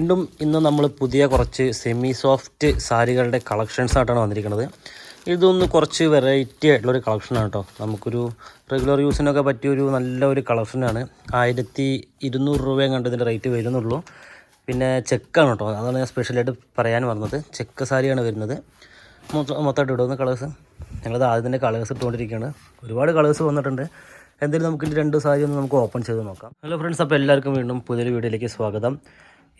വീണ്ടും ഇന്ന് നമ്മൾ പുതിയ കുറച്ച് സെമി സോഫ്റ്റ് സാരികളുടെ കളക്ഷൻസായിട്ടാണ് വന്നിരിക്കുന്നത്. ഇതൊന്ന് കുറച്ച് വെറൈറ്റി ആയിട്ടുള്ളൊരു കളക്ഷനാണ് കേട്ടോ. നമുക്കൊരു റെഗുലർ യൂസിനൊക്കെ പറ്റിയൊരു നല്ലൊരു കളക്ഷനാണ്. 1200 രൂപയും കണ്ട് ഇതിൻ്റെ റേറ്റ് വരുന്നുള്ളൂ. പിന്നെ ചെക്കാണ് കേട്ടോ, അതാണ് ഞാൻ സ്പെഷ്യലായിട്ട് പറയാൻ പറഞ്ഞത്. ചെക്ക് സാരിയാണ് വരുന്നത്. മൊത്തമായിട്ട് ഇടുന്ന കളേഴ്സ് ഞങ്ങളത് ആദ്യം തന്നെ കളേഴ്സ് ഇട്ടുകൊണ്ടിരിക്കുകയാണ്. ഒരുപാട് കളേഴ്സ് വന്നിട്ടുണ്ട്. എന്തായാലും നമുക്ക് ഇതിൻ്റെ 2 സാരി ഒന്ന് നമുക്ക് ഓപ്പൺ ചെയ്ത് നോക്കാം. ഹലോ ഫ്രണ്ട്സ്, അപ്പോൾ എല്ലാവർക്കും വീണ്ടും പുതിയൊരു വീഡിയോയിലേക്ക് സ്വാഗതം.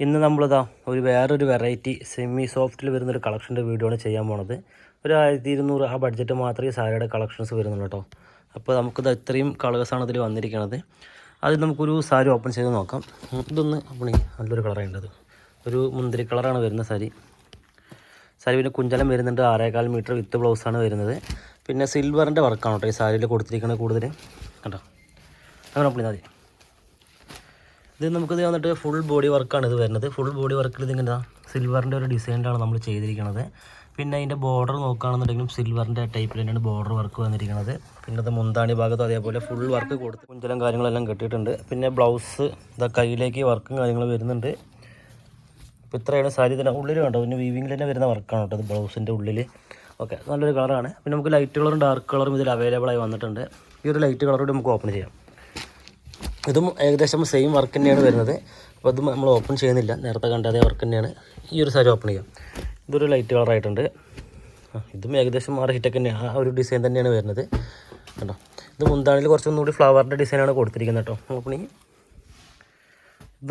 ഇന്ന് നമ്മളിതാ വേറൊരു വെറൈറ്റി സെമി സോഫ്റ്റിൽ വരുന്നൊരു കളക്ഷൻ്റെ വീഡിയോ ആണ് ചെയ്യാൻ പോണത്. ഒരു 1200 ആ ബഡ്ജറ്റ് മാത്രമേ സാരിയുടെ കളക്ഷൻസ് വരുന്നുള്ളൂ കേട്ടോ. അപ്പോൾ നമുക്കിത് ഇത്രയും കളേഴ്സാണ് ഇതിൽ വന്നിരിക്കുന്നത്. അത് നമുക്കൊരു സാരി ഓപ്പൺ ചെയ്ത് നോക്കാം. ഇതൊന്ന് അപ്പോൾ നല്ലൊരു കളറാണ്. ഒരു മുന്തിരി കളറാണ് വരുന്ന സാരി. പിന്നെ കുഞ്ചലം വരുന്നുണ്ട്. 6.25 മീറ്റർ വിത്ത് ബ്ലൗസാണ് വരുന്നത്. പിന്നെ സിൽവറിൻ്റെ വർക്കാണ് കേട്ടോ ഈ സാരിയിൽ കൊടുത്തിരിക്കുന്നത് കൂടുതൽ കേട്ടോ. അങ്ങനെ അപ്പോൾ മതി. ഇത് നമുക്കിത് വന്നിട്ട് ഫുൾ ബോഡി വർക്കാണ് ഇത് വരുന്നത്. ഫുൾ ബോഡി വർക്കിൽ ഇതിങ്ങനെ സിൽവറിൻ്റെ ഒരു ഡിസൈനിലാണ് നമ്മൾ ചെയ്തിരിക്കുന്നത്. പിന്നെ അതിൻ്റെ ബോർഡർ നോക്കുകയാണെന്നുണ്ടെങ്കിലും സിൽവറിൻ്റെ ടൈപ്പിൽ തന്നെയാണ് ബോർഡർ വർക്ക് വന്നിരിക്കുന്നത്. പിന്നെ അത് മുന്താണി ഭാഗത്തും അതേപോലെ ഫുൾ വർക്ക് കൊടുത്ത് കുഞ്ചലം കാര്യങ്ങളെല്ലാം കെട്ടിയിട്ടുണ്ട്. പിന്നെ ബ്ലൗസ് കയ്യിലേക്ക് വർക്കും കാര്യങ്ങളും വരുന്നുണ്ട്. അപ്പോൾ ഇത്രയാണ് സാരി. ഇതിൻ്റെ ഉള്ളിൽ കണ്ടോ, പിന്നെ വീവിങ്ങിൽ തന്നെ വരുന്ന വർക്കാണ് കേട്ടോ ഇത് ബ്ലൗസിൻ്റെ ഉള്ളിൽ. ഓക്കെ, നല്ലൊരു കളറാണ്. പിന്നെ നമുക്ക് ലൈറ്റ് കളറും ഡാർക്ക് കളറും ഇതിൽ അവൈലബിൾ ആയി വന്നിട്ടുണ്ട്. ഈ ഒരു ലൈറ്റ് കളറോട് നമുക്ക് ഓപ്പൺ ചെയ്യാം. ഇതും ഏകദേശം സെയിം വർക്ക് തന്നെയാണ് വരുന്നത്. അപ്പോൾ അതും നമ്മൾ ഓപ്പൺ ചെയ്യുന്നില്ല, നേരത്തെ കണ്ട അതേ വർക്ക് തന്നെയാണ്. ഈ ഒരു സാരി ഓപ്പൺ ചെയ്യാം. ഇതൊരു ലൈറ്റ് കളറായിട്ടുണ്ട്. ഇതും ഏകദേശം ആ റേറ്റൊക്കെ തന്നെയാണ്, ആ ഒരു ഡിസൈൻ തന്നെയാണ് വരുന്നത് കേട്ടോ. ഇത് മുന്താണിൽ കുറച്ചൊന്നുകൂടി ഫ്ലവറിൻ്റെ ഡിസൈനാണ് കൊടുത്തിരിക്കുന്നത് കേട്ടോ. ഓപ്പണിങ്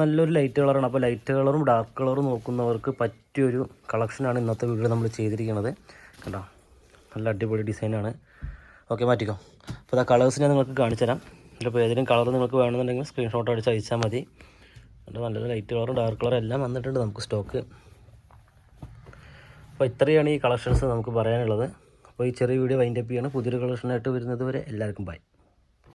നല്ലൊരു ലൈറ്റ് കളറാണ്. അപ്പോൾ ലൈറ്റ് കളറും ഡാർക്ക് കളറും നോക്കുന്നവർക്ക് പറ്റിയൊരു കളക്ഷനാണ് ഇന്നത്തെ വീഡിയോ നമ്മൾ ചെയ്തിരിക്കുന്നത് കേട്ടോ. നല്ല അടിപൊളി ഡിസൈനാണ്. ഓക്കെ, മാറ്റിക്കോ. അപ്പോൾ ആ കളേഴ്സ് ഞാൻ നിങ്ങൾക്ക് കാണിച്ചു തരാം. ഇതിലിപ്പോൾ ഏതെങ്കിലും കളർ നിങ്ങൾക്ക് വേണമെന്നുണ്ടെങ്കിൽ സ്ക്രീൻഷോട്ട് അടിച്ച് അയച്ചാൽ മതി. നല്ലൊരു ലൈറ്റ് കളറും ഡാർക്ക് കളറും എല്ലാം വന്നിട്ടുണ്ട് നമുക്ക് സ്റ്റോക്ക്. അപ്പോൾ ഇത്രയാണ് ഈ കളക്ഷൻസ് നമുക്ക് പറയാനുള്ളത്. അപ്പോൾ ഈ ചെറിയ വീഡിയോ വൈൻഡപ്പ് ചെയ്യാണ്. പുതിയൊരു കളക്ഷനായിട്ട് വരുന്നത് വരെ എല്ലാവർക്കും ബൈ.